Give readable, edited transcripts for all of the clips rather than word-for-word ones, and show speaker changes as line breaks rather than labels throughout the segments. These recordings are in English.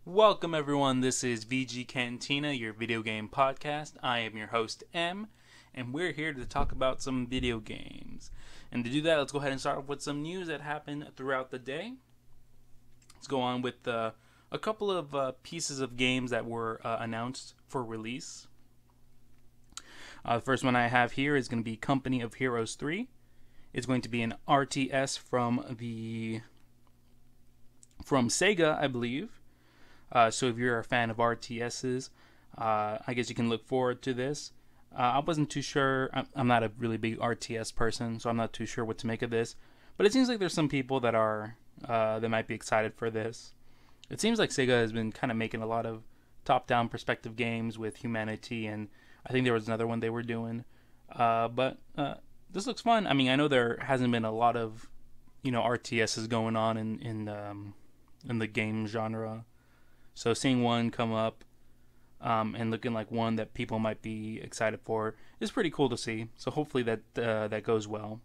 Welcome everyone, this is VG.Cantina, your video game podcast. I am your host M, and we're here to talk about some video games. And to do that, let's go ahead and start off with some news that happened throughout the day. Let's go on with a couple of pieces of games that were announced for release. The first one I have here is going to be Company of Heroes 3. It's going to be an RTS from Sega, I believe. So if you're a fan of RTSs, I guess you can look forward to this. I wasn't too sure. I'm not a really big RTS person, so I'm not too sure what to make of this. But it seems like there's some people that are that might be excited for this. It seems like Sega has been kind of making a lot of top-down perspective games with Humanity, and I think there was another one they were doing. But this looks fun. I mean, I know there hasn't been a lot of RTSs going on in the game genre. So seeing one come up and looking like one that people might be excited for is pretty cool to see. So hopefully that goes well.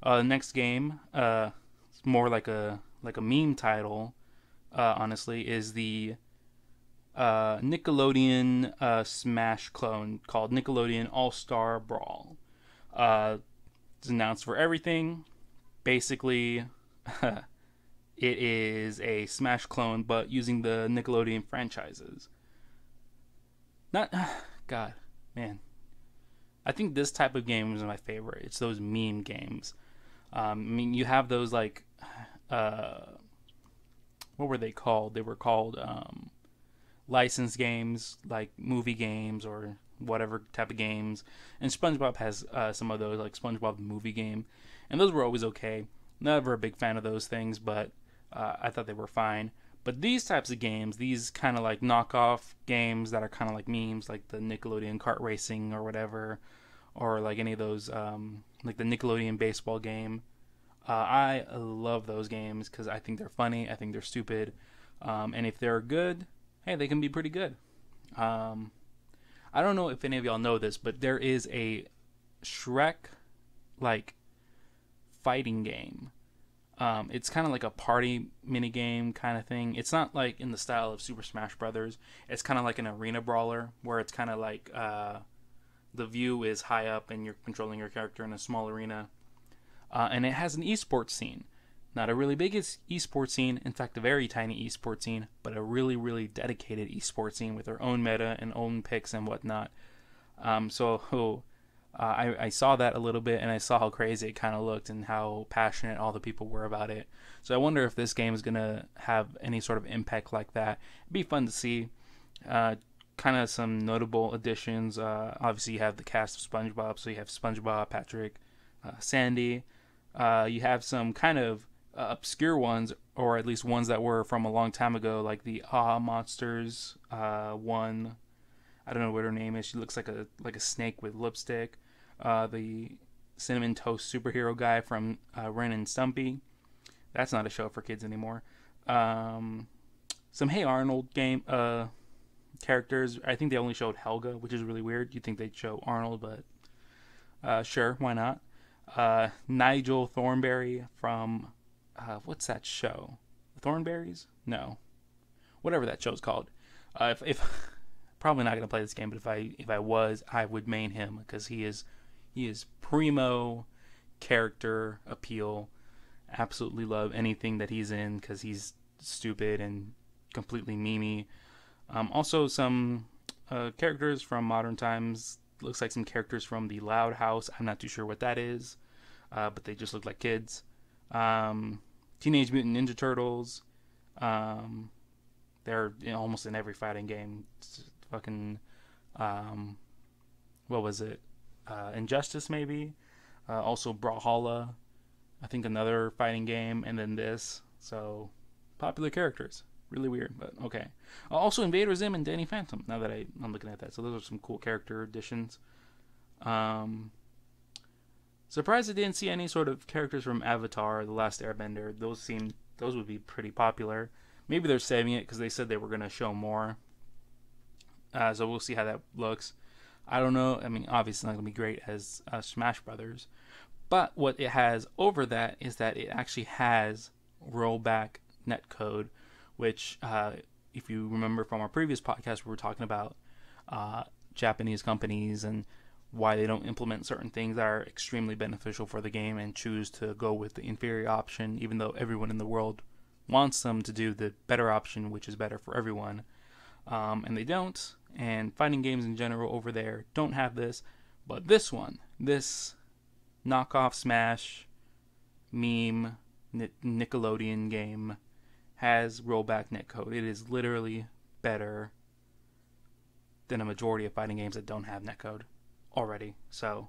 Next game, it's more like a meme title. Honestly, is the Nickelodeon Smash clone called Nickelodeon All-Star Brawl. It's announced for everything. Basically, it is a Smash clone, but using the Nickelodeon franchises. God, man. I think this type of game is my favorite. It's those meme games. I mean, you have those like, what were they called? They were called licensed games, like movie games or whatever type of games. And SpongeBob has some of those, like SpongeBob the movie game. And those were always okay. Never a big fan of those things, but I thought they were fine. But these types of games, these kind of like knockoff games that are kind of like memes, like the Nickelodeon kart racing or whatever, or like any of those, like the Nickelodeon baseball game. I love those games because I think they're funny, I think they're stupid, and if they're good, hey, they can be pretty good. I don't know if any of y'all know this, but there is a Shrek like fighting game. It's kind of like a party mini game kind of thing. It's not like in the style of Super Smash Brothers. It's kind of like an arena brawler where it's kind of like the view is high up and you're controlling your character in a small arena. And it has an esports scene. Not a really big esports scene, in fact a very tiny esports scene, but a really, really dedicated esports scene with their own meta and own picks and whatnot. I saw that a little bit, and I saw how crazy it kind of looked and how passionate all the people were about it. So I wonder if this game is going to have any sort of impact like that. It'd be fun to see. Kind of some notable additions. Obviously, you have the cast of SpongeBob, so you have SpongeBob, Patrick, Sandy. You have some kind of obscure ones, or at least ones that were from a long time ago, like the Aha Monsters one. I don't know what her name is. She looks like a snake with lipstick. The Cinnamon Toast superhero guy from Ren and Stumpy. That's not a show for kids anymore. Some Hey Arnold game characters. I think they only showed Helga, which is really weird. You'd think they'd show Arnold, but sure, why not? Nigel Thornberry from what's that show? Thornberries? No, whatever that show's called. If probably not going to play this game, but if I was, I would main him because he is primo character appeal. Absolutely love anything that he's in because he's stupid and completely memey. Also some characters from modern times. Looks like some characters from the Loud House. I'm not too sure what that is, but they just look like kids. Teenage Mutant Ninja Turtles. They're almost in every fighting game. Fucking, what was it? Injustice, maybe. Also Brawlhalla. I think another fighting game, and then this. So, popular characters. Really weird, but okay. Also Invader Zim and Danny Phantom, now that I'm looking at that. So those are some cool character additions. Surprised I didn't see any sort of characters from Avatar, The Last Airbender. Those would be pretty popular. Maybe they're saving it because they said they were going to show more. So we'll see how that looks. I don't know. I mean, obviously not going to be great as Smash Brothers. But what it has over that is that it actually has rollback netcode, which if you remember from our previous podcast, we were talking about Japanese companies and why they don't implement certain things that are extremely beneficial for the game and choose to go with the inferior option, even though everyone in the world wants them to do the better option, which is better for everyone. And they don't. And fighting games in general over there don't have this. But this one, this knockoff Smash meme Nickelodeon game has rollback netcode. It is literally better than a majority of fighting games that don't have netcode already. So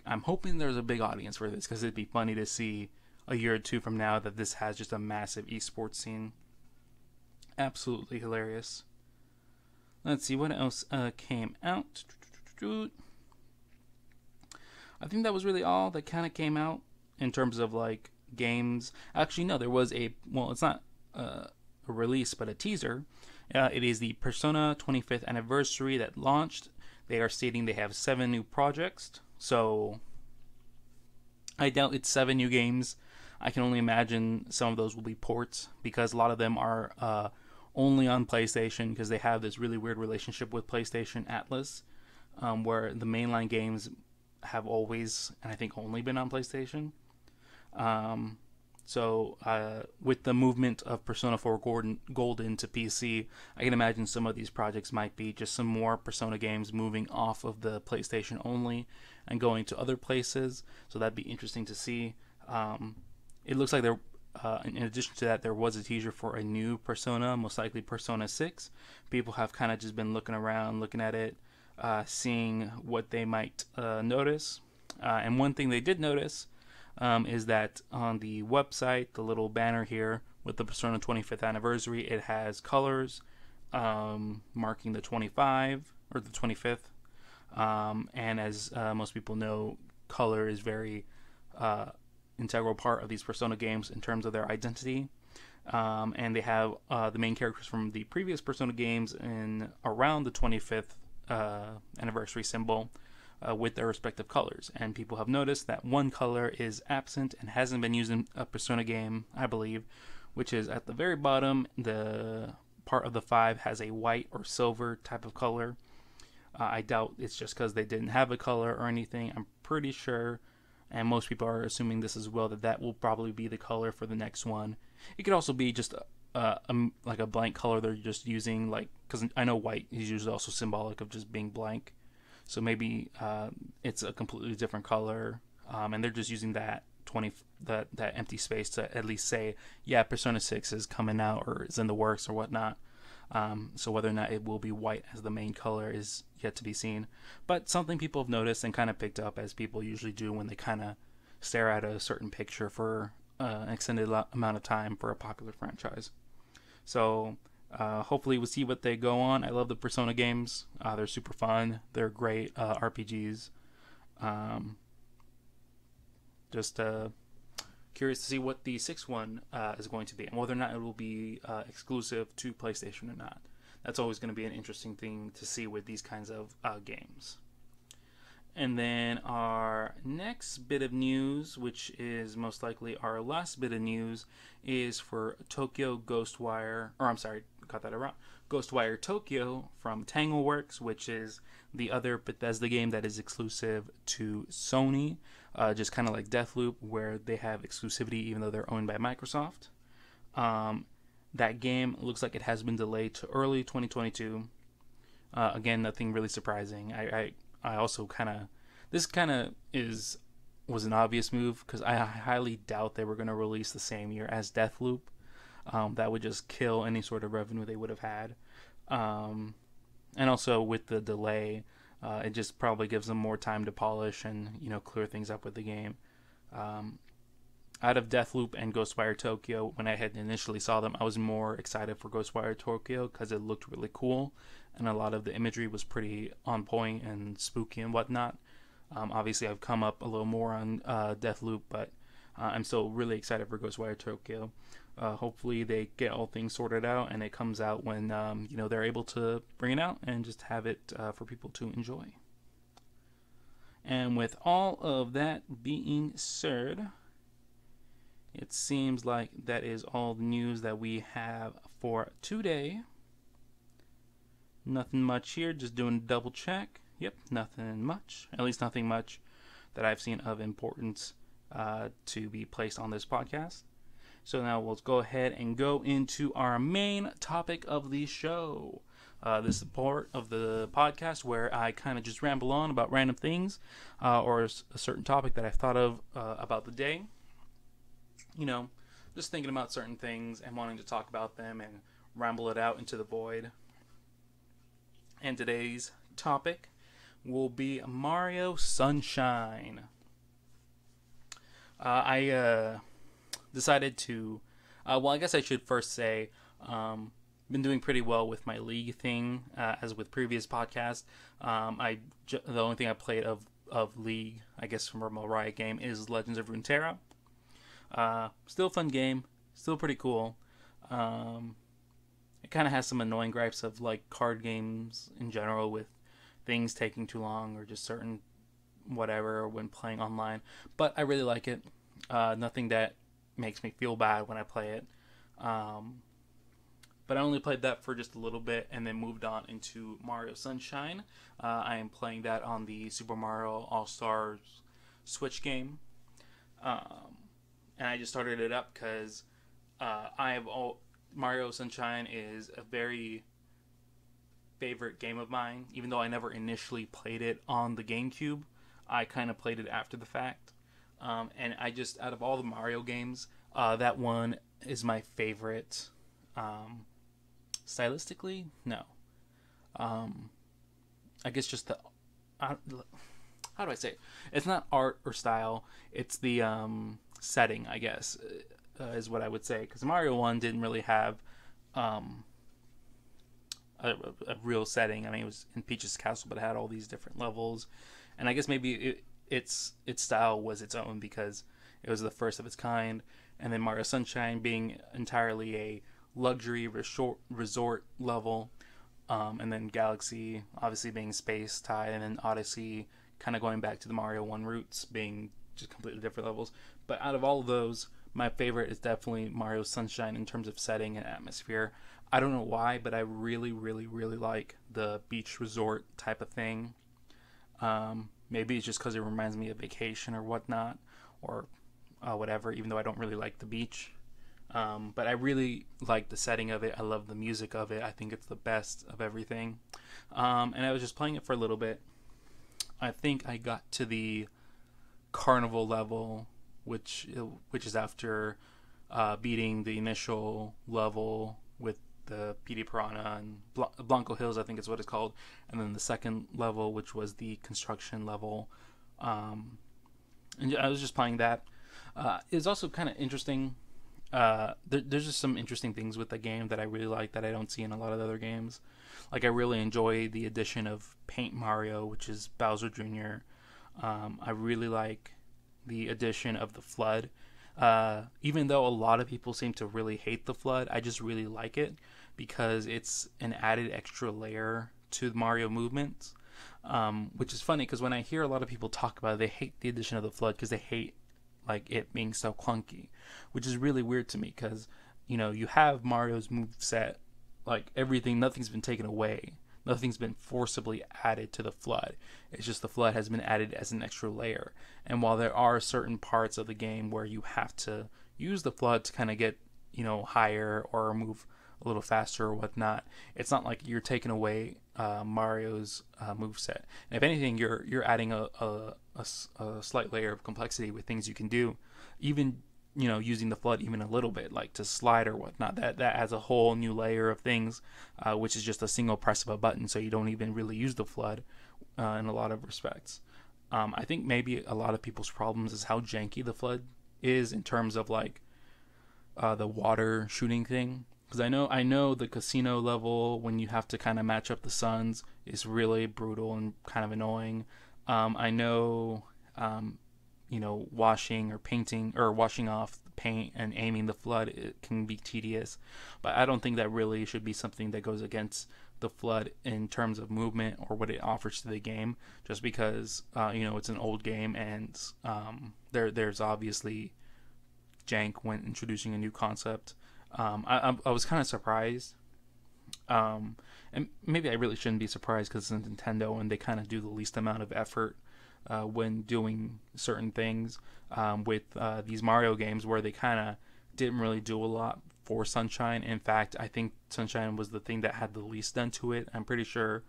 I'm hoping there's a big audience for this, because it'd be funny to see a year or two from now that this has just a massive esports scene. Absolutely hilarious. Let's see what else came out. I think that was really all that kind of came out in terms of like games. Actually, no, there was it's not a release, but a teaser. It is the Persona 25th anniversary that launched. They are stating they have 7 new projects. So I doubt it's 7 new games. I can only imagine some of those will be ports, because a lot of them are only on PlayStation, because they have this really weird relationship with PlayStation Atlas, where the mainline games have always, and I think only, been on PlayStation. So with the movement of Persona 4 Golden to PC, I can imagine some of these projects might be just some more Persona games moving off of the PlayStation only and going to other places. So that'd be interesting to see. It looks like there, in addition to that, there was a teaser for a new Persona, most likely Persona 6. People have kind of just been looking around, looking at it, seeing what they might notice. And one thing they did notice is that on the website, the little banner here with the Persona 25th anniversary, it has colors marking the 25 or the 25th. And as most people know, color is very integral part of these Persona games in terms of their identity. And they have the main characters from the previous Persona games in around the 25th anniversary symbol with their respective colors. And people have noticed that one color is absent and hasn't been used in a Persona game, I believe, which is at the very bottom. The part of the 5 has a white or silver type of color. I doubt it's just because they didn't have a color or anything. I'm pretty sure, and most people are assuming this as well, that will probably be the color for the next one. It could also be just like a blank color they're just using, like, because I know white is usually also symbolic of just being blank. So maybe it's a completely different color, and they're just using that empty space to at least say, yeah, Persona 6 is coming out or is in the works or whatnot. So whether or not it will be white as the main color is yet to be seen. But something people have noticed and kind of picked up, as people usually do when they kind of stare at a certain picture for an extended amount of time for a popular franchise. So hopefully we'll see what they go on. I love the Persona games. They're super fun. They're great RPGs. Just curious to see what the 6th one is going to be, and whether or not it will be exclusive to PlayStation or not. That's always going to be an interesting thing to see with these kinds of games. And then our next bit of news, which is most likely our last bit of news, is for Tokyo Ghostwire, Ghostwire Tokyo from Tangleworks, which is the other Bethesda game that is exclusive to Sony, just kind of like Deathloop, where they have exclusivity even though they're owned by Microsoft. That game looks like it has been delayed to early 2022. Again, nothing really surprising. I also this was an obvious move, because I highly doubt they were going to release the same year as Deathloop. That would just kill any sort of revenue they would have had. And also with the delay, it just probably gives them more time to polish and clear things up with the game. Out of Deathloop and Ghostwire Tokyo, when I had initially saw them, I was more excited for Ghostwire Tokyo because it looked really cool, and a lot of the imagery was pretty on point and spooky and whatnot. Obviously, I've come up a little more on Deathloop, but I'm still really excited for Ghostwire Tokyo. Hopefully, they get all things sorted out and it comes out when they're able to bring it out and just have it for people to enjoy. And with all of that being said, it seems like that is all the news that we have for today. Nothing much here, just doing a double check. Yep, nothing much. At least nothing much that I've seen of importance to be placed on this podcast. So now we'll go ahead and go into our main topic of the show. This is the part of the podcast where I kind of just ramble on about random things or a certain topic that I've thought of about the day. You know, just thinking about certain things and wanting to talk about them and ramble it out into the void. And today's topic will be Mario Sunshine. I decided to, well, I guess I should first say, been doing pretty well with my League thing, as with previous podcasts. The only thing I played of League, I guess from a Riot game, is Legends of Runeterra. Still a fun game, still pretty cool. It kind of has some annoying gripes of like card games in general with things taking too long or just certain whatever when playing online. But I really like it. Nothing that makes me feel bad when I play it. But I only played that for just a little bit and then moved on into Mario Sunshine. I am playing that on the Super Mario All-Stars Switch game. And I just started it up because Mario Sunshine is a very favorite game of mine. Even though I never initially played it on the GameCube, I kind of played it after the fact. And I just, out of all the Mario games, that one is my favorite. Stylistically, no. I guess just the... how do I say it? It's not art or style. It's the setting, I guess, is what I would say. Because Mario 1 didn't really have a real setting. I mean, it was in Peach's Castle, but it had all these different levels. And I guess maybe its style was its own because it was the first of its kind. And then Mario Sunshine being entirely a luxury resort level. And then Galaxy obviously being space tied. And then Odyssey kind of going back to the Mario 1 roots being just completely different levels. But out of all of those, my favorite is definitely Mario Sunshine in terms of setting and atmosphere. I don't know why, but I really, really, really like the beach resort type of thing. Maybe it's just because it reminds me of vacation or whatnot, or whatever, even though I don't really like the beach. But I really like the setting of it. I love the music of it. I think it's the best of everything. And I was just playing it for a little bit. I think I got to the carnival level, which is after beating the initial level with the PD Piranha and Blanco Hills, I think is what it's called, and then the second level, which was the construction level. And I was just playing that. It's also kind of interesting. There's just some interesting things with the game that I really like that I don't see in a lot of other games. Like, I really enjoy the addition of Paint Mario, which is Bowser Jr. I really like the addition of the Flood. Even though a lot of people seem to really hate the Flood, I just really like it because it's an added extra layer to Mario movements. Which is funny because when I hear a lot of people talk about it, they hate the addition of the Flood because they hate like it being so clunky, which is really weird to me because, you know, you have Mario's moveset, like everything, nothing's been taken away. Nothing's been forcibly added to the Flood. It's just the Flood has been added as an extra layer. And while there are certain parts of the game where you have to use the Flood to kind of get, you know, higher or move a little faster or whatnot, it's not like you're taking away Mario's moveset. And if anything, you're adding a slight layer of complexity with things you can do. Even, you know, using the Flood even a little bit, like to slide or whatnot, that adds a whole new layer of things, which is just a single press of a button, so you don't even really use the Flood in a lot of respects. I think maybe a lot of people's problems is how janky the Flood is in terms of like the water shooting thing. Because I know the casino level, when you have to kind of match up the suns, is really brutal and kind of annoying. I know, you know, washing or painting or washing off the paint and aiming the Flood, it can be tedious. But I don't think that really should be something that goes against the Flood in terms of movement or what it offers to the game. Just because, you know, it's an old game and there's obviously jank when introducing a new concept. I was kind of surprised. And maybe I really shouldn't be surprised because it's Nintendo and they kind of do the least amount of effort when doing certain things with these Mario games, where they kind of didn't really do a lot for Sunshine. In fact, I think Sunshine was the thing that had the least done to it. I'm pretty sure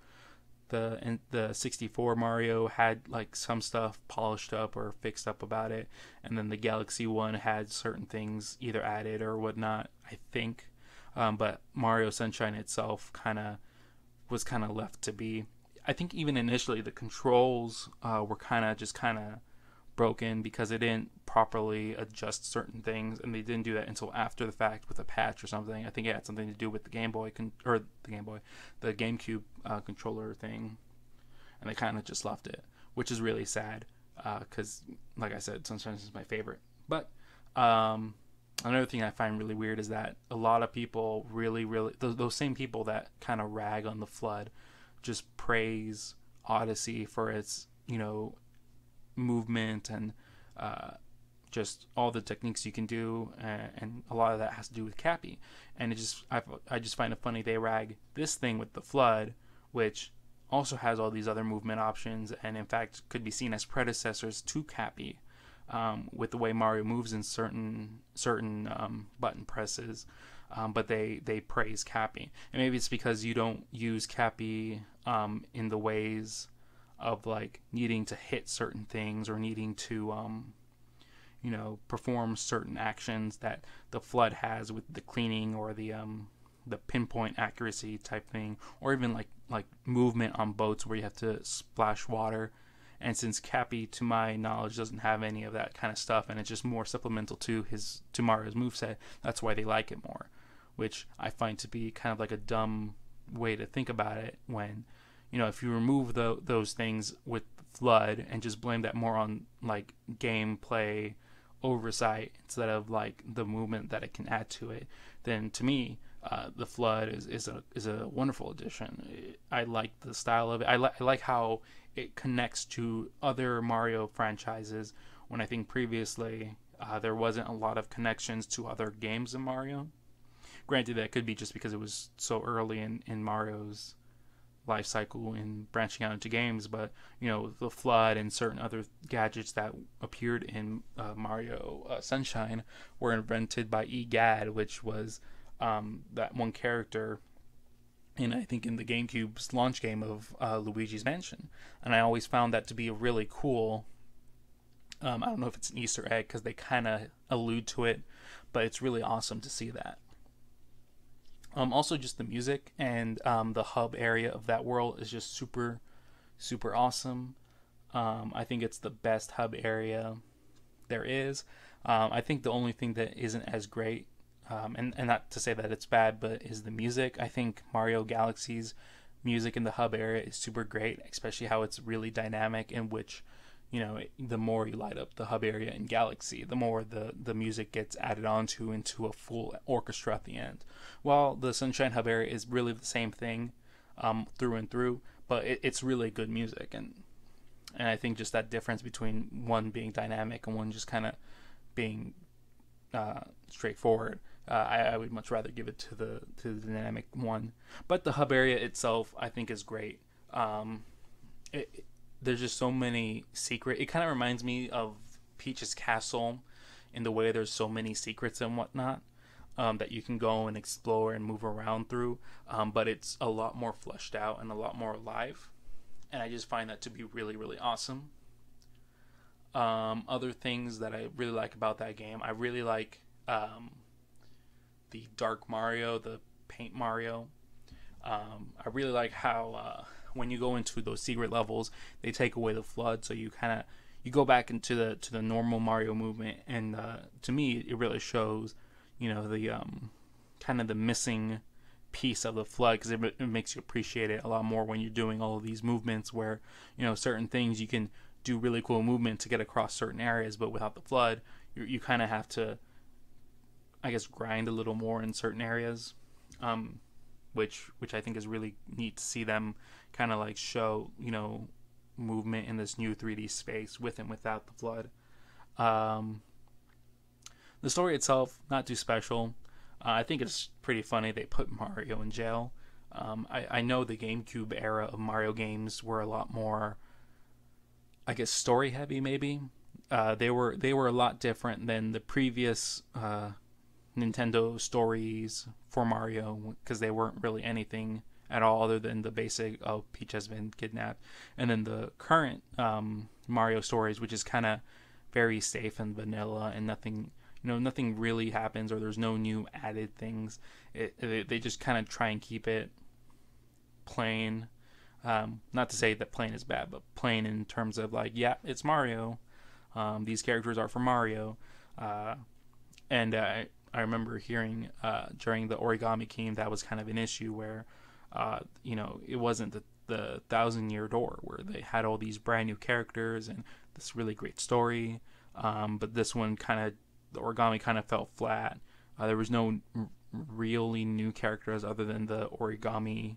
the 64 Mario had like some stuff polished up or fixed up about it, and then the Galaxy one had certain things either added or whatnot, I think. But Mario Sunshine itself was kind of left to be. I think even initially the controls were kind of broken because they didn't properly adjust certain things, and they didn't do that until after the fact with a patch or something. I think it had something to do with the the GameCube controller thing, and they kind of just left it, which is really sad because, like I said, Sunshine is my favorite. But another thing I find really weird is that a lot of people really, those same people that kind of rag on the Flood just praise Odyssey for its, movement and just all the techniques you can do, and a lot of that has to do with Cappy. And I just find it funny they rag this thing with the Flood, which also has all these other movement options, and in fact could be seen as predecessors to Cappy, with the way Mario moves in certain button presses. But they praise Cappy, and maybe it's because you don't use Cappy in the ways of like needing to hit certain things or needing to perform certain actions that the Flood has with the cleaning or the pinpoint accuracy type thing, or even like movement on boats where you have to splash water. And since Cappy, to my knowledge, doesn't have any of that kind of stuff, and it's just more supplemental to Mario's moveset, that's why they like it more. Which I find to be kind of like a dumb way to think about it, when, if you remove those things with Flood and just blame that more on like gameplay oversight instead of like the movement that it can add to it, then to me, the Flood is a wonderful addition. I like the style of it. I like how it connects to other Mario franchises, when I think previously there wasn't a lot of connections to other games in Mario. Granted, that could be just because it was so early in Mario's life cycle in branching out into games, but the Flood and certain other gadgets that appeared in Mario Sunshine were invented by EGAD, which was that one character I think in the GameCube's launch game of Luigi's Mansion. And I always found that to be a really cool, I don't know if it's an Easter egg because they kind of allude to it, but it's really awesome to see that. Also just the music and the hub area of that world is just super, super awesome. I think it's the best hub area there is. I think the only thing that isn't as great, and not to say that it's bad, but is the music. I think Mario Galaxy's music in the hub area is super great, especially how it's really dynamic, in which, the more you light up the hub area in Galaxy, the more the music gets added onto into a full orchestra at the end. While the Sunshine hub area is really the same thing through and through, but it's really good music, and I think just that difference between one being dynamic and one just kind of being straightforward, I would much rather give it to the dynamic one. But the hub area itself, I think, is great. There's just so many secret. It kind of reminds me of Peach's Castle in the way there's so many secrets and whatnot that you can go and explore and move around through. But it's a lot more fleshed out and a lot more alive, and I just find that to be really, really awesome. Other things that I really like about that game, I really like the Dark Mario, the Paint Mario. I really like how when you go into those secret levels, they take away the Flood, so you go back into the normal Mario movement, and to me, it really shows, the kind of the missing piece of the Flood, because it makes you appreciate it a lot more when you're doing all of these movements where, certain things you can do really cool movement to get across certain areas, but without the Flood, you kind of have to, I guess, grind a little more in certain areas, which I think is really neat to see them kind of like show, movement in this new 3D space with and without the Flood. The story itself, not too special. I think it's pretty funny they put Mario in jail. I know the GameCube era of Mario games were a lot more, I guess, story heavy. Maybe they were a lot different than the previous Nintendo stories for Mario, because they weren't really anything at all other than the basic, oh, Peach has been kidnapped, and then the current Mario stories, which is kind of very safe and vanilla, and nothing really happens, or there's no new added things. They just kind of try and keep it plain. Not to say that plain is bad, but plain in terms of like, yeah, it's Mario. These characters are for Mario. And I remember hearing during the Origami King that was kind of an issue where, it wasn't the Thousand-Year Door where they had all these brand new characters and this really great story. But this one the origami kind of felt flat. There was no really new characters other than the origami,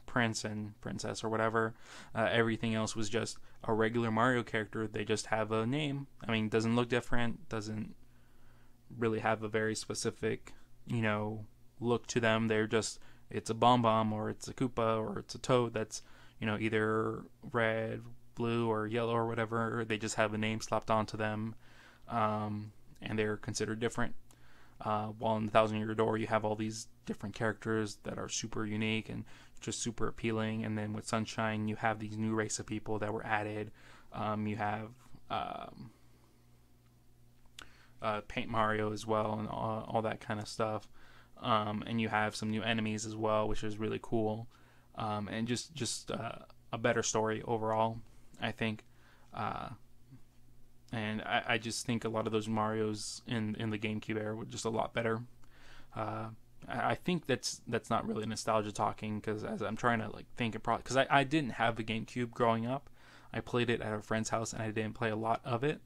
prince and princess or whatever. Everything else was just a regular Mario character. They just have a name. I mean, doesn't look different, doesn't really have a very specific, look to them. It's a Bomb or it's a Koopa or it's a Toad that's, either red, blue, or yellow or whatever. They just have a name slapped onto them, and they're considered different. While in the Thousand-Year Door, you have all these different characters that are super unique and just super appealing. And then with Sunshine, you have these new race of people that were added. You have Paint Mario as well, and all that kind of stuff. And you have some new enemies as well, which is really cool. And just a better story overall, I think. And I just think a lot of those Marios in the GameCube era were just a lot better. I think that's not really nostalgia talking, because as I'm trying to think because I didn't have a GameCube growing up. I played it at a friend's house and I didn't play a lot of it.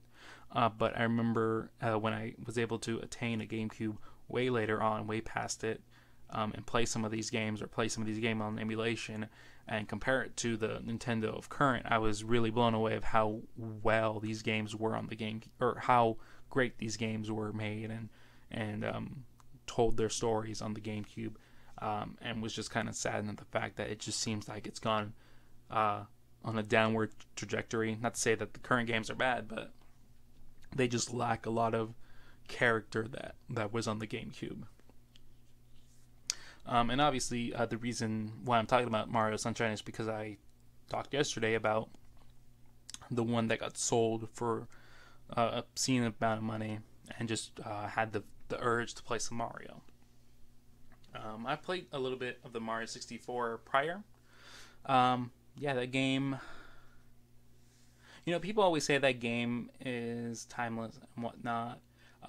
But I remember when I was able to attain a GameCube way later on, way past it, and play some of these games on emulation and compare it to the Nintendo of current, I was really blown away of how well these games were on the game, or how great these games were made and told their stories on the GameCube, and was just kind of saddened at the fact that it just seems like it's gone on a downward trajectory. Not to say that the current games are bad, but they just lack a lot of character that was on the GameCube. And obviously, the reason why I'm talking about Mario Sunshine is because I talked yesterday about the one that got sold for a obscene amount of money, and just had the urge to play some Mario. I played a little bit of the Mario 64 prior. That game. People always say that game is timeless and whatnot,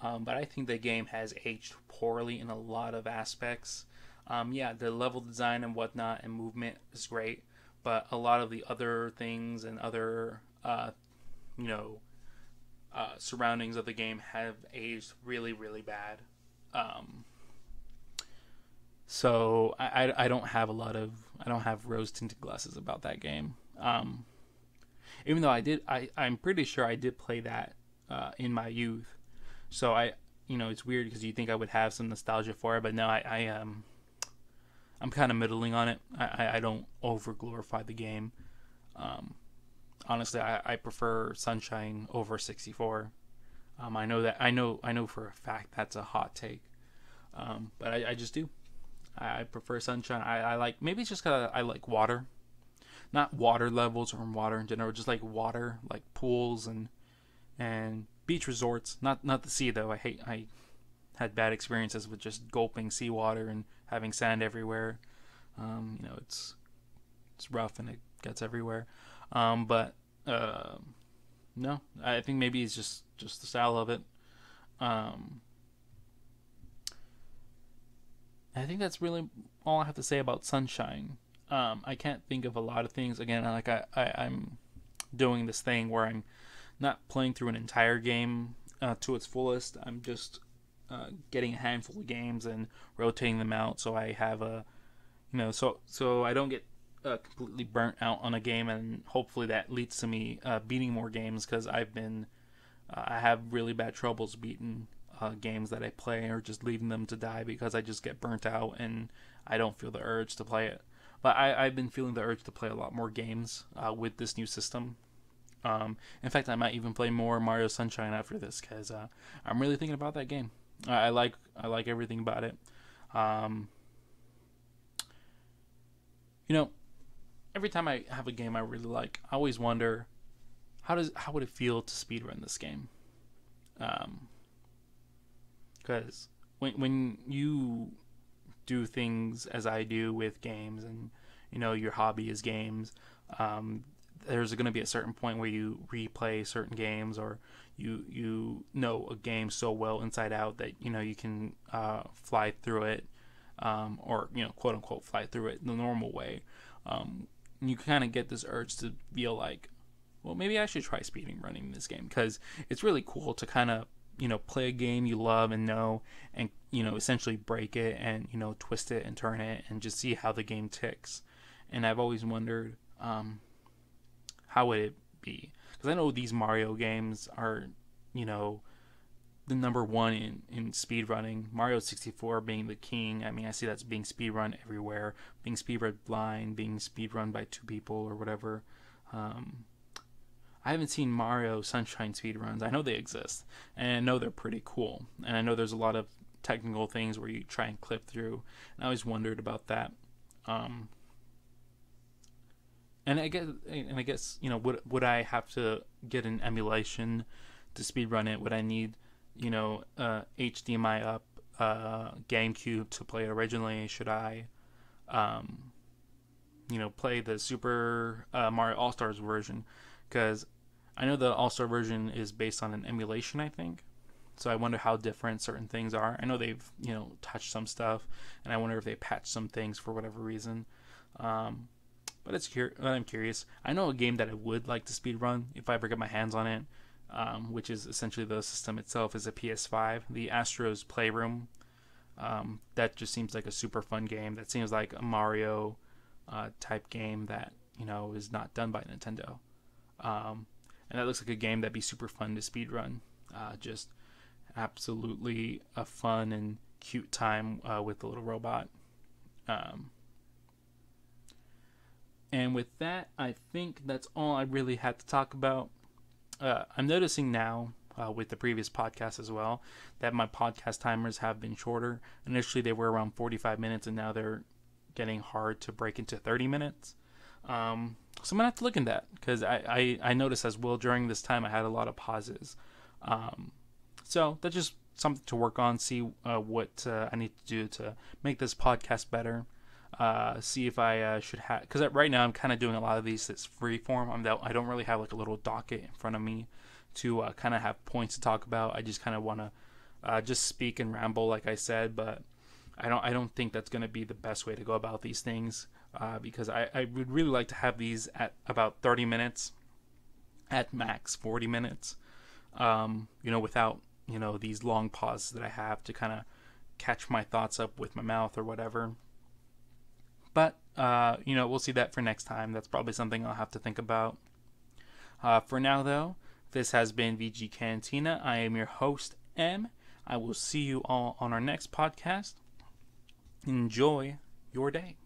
but I think the game has aged poorly in a lot of aspects. The level design and whatnot and movement is great, but a lot of the other things and other, surroundings of the game have aged really, really bad. So I don't have rose-tinted glasses about that game. Even though I'm pretty sure I did play that in my youth. So it's weird because you think I would have some nostalgia for it, but no, I'm kind of middling on it. I don't over glorify the game. Honestly, I prefer Sunshine over 64. I know for a fact that's a hot take, but I just do. I prefer Sunshine. I like, maybe it's just because I like water, not water levels or water in general, just like water, like pools and beach resorts. Not the sea though. I had bad experiences with just gulping seawater and having sand everywhere. It's rough and it gets everywhere. But no, I think maybe it's just the style of it. I think that's really all I have to say about Sunshine. I can't think of a lot of things. Again, I'm doing this thing where I'm not playing through an entire game to its fullest. I'm just getting a handful of games and rotating them out, so I have so I don't get completely burnt out on a game, and hopefully that leads to me beating more games, because I've been I have really bad troubles beating games that I play or just leaving them to die because I just get burnt out and I don't feel the urge to play it. But I've been feeling the urge to play a lot more games with this new system. In fact, I might even play more Mario Sunshine after this because I'm really thinking about that game. I like everything about it. You know, every time I have a game I really like, I always wonder how would it feel to speedrun this game? Because when you do things as I do with games, and your hobby is games, there's going to be a certain point where you replay certain games, or you know a game so well inside out that you can fly through it, or quote unquote fly through it the normal way. You kind of get this urge to feel like, well, maybe I should try speeding running this game, because it's really cool to kind of play a game you love and know, and essentially break it and twist it and turn it and just see how the game ticks. And I've always wondered, how would it be? Because I know these Mario games are the number one in speedrunning. Mario 64 being the king. I mean, I see that's being speedrun everywhere, being speedrun blind, being speedrun by 2 people or whatever. I haven't seen Mario Sunshine speedruns. I know they exist, and I know they're pretty cool. And I know there's a lot of technical things where you try and clip through. And I always wondered about that. And I guess would I have to get an emulation to speedrun it? Would I need HDMI up GameCube to play it originally? Should I play the Super Mario All-Stars version? Because I know the All-Star version is based on an emulation, I think. So I wonder how different certain things are. I know they've, touched some stuff, and I wonder if they patched some things for whatever reason. But I'm curious. I know a game that I would like to speedrun if I ever get my hands on it, which is essentially the system itself, is a PS5, the Astro's Playroom. That just seems like a super fun game. That seems like a Mario type game that, is not done by Nintendo. And that looks like a game that'd be super fun to speedrun. Just absolutely a fun and cute time with the little robot. And with that, I think that's all I really had to talk about. I'm noticing now, with the previous podcast as well, that my podcast timers have been shorter. Initially, they were around 45 minutes, and now they're getting hard to break into 30 minutes. So I'm going to have to look into that, because I noticed as well during this time I had a lot of pauses. So that's just something to work on, see what I need to do to make this podcast better. See if I should have, because right now I'm kind of doing a lot of these that's free form. I don't really have like a little docket in front of me to kind of have points to talk about. I just kind of want to just speak and ramble, like I said, but I don't think that's going to be the best way to go about these things, because I would really like to have these at about 30 minutes, at max 40 minutes, without these long pauses that I have to kind of catch my thoughts up with my mouth or whatever. But, we'll see that for next time. That's probably something I'll have to think about. For now, though, this has been VG Cantina. I am your host, M. I will see you all on our next podcast. Enjoy your day.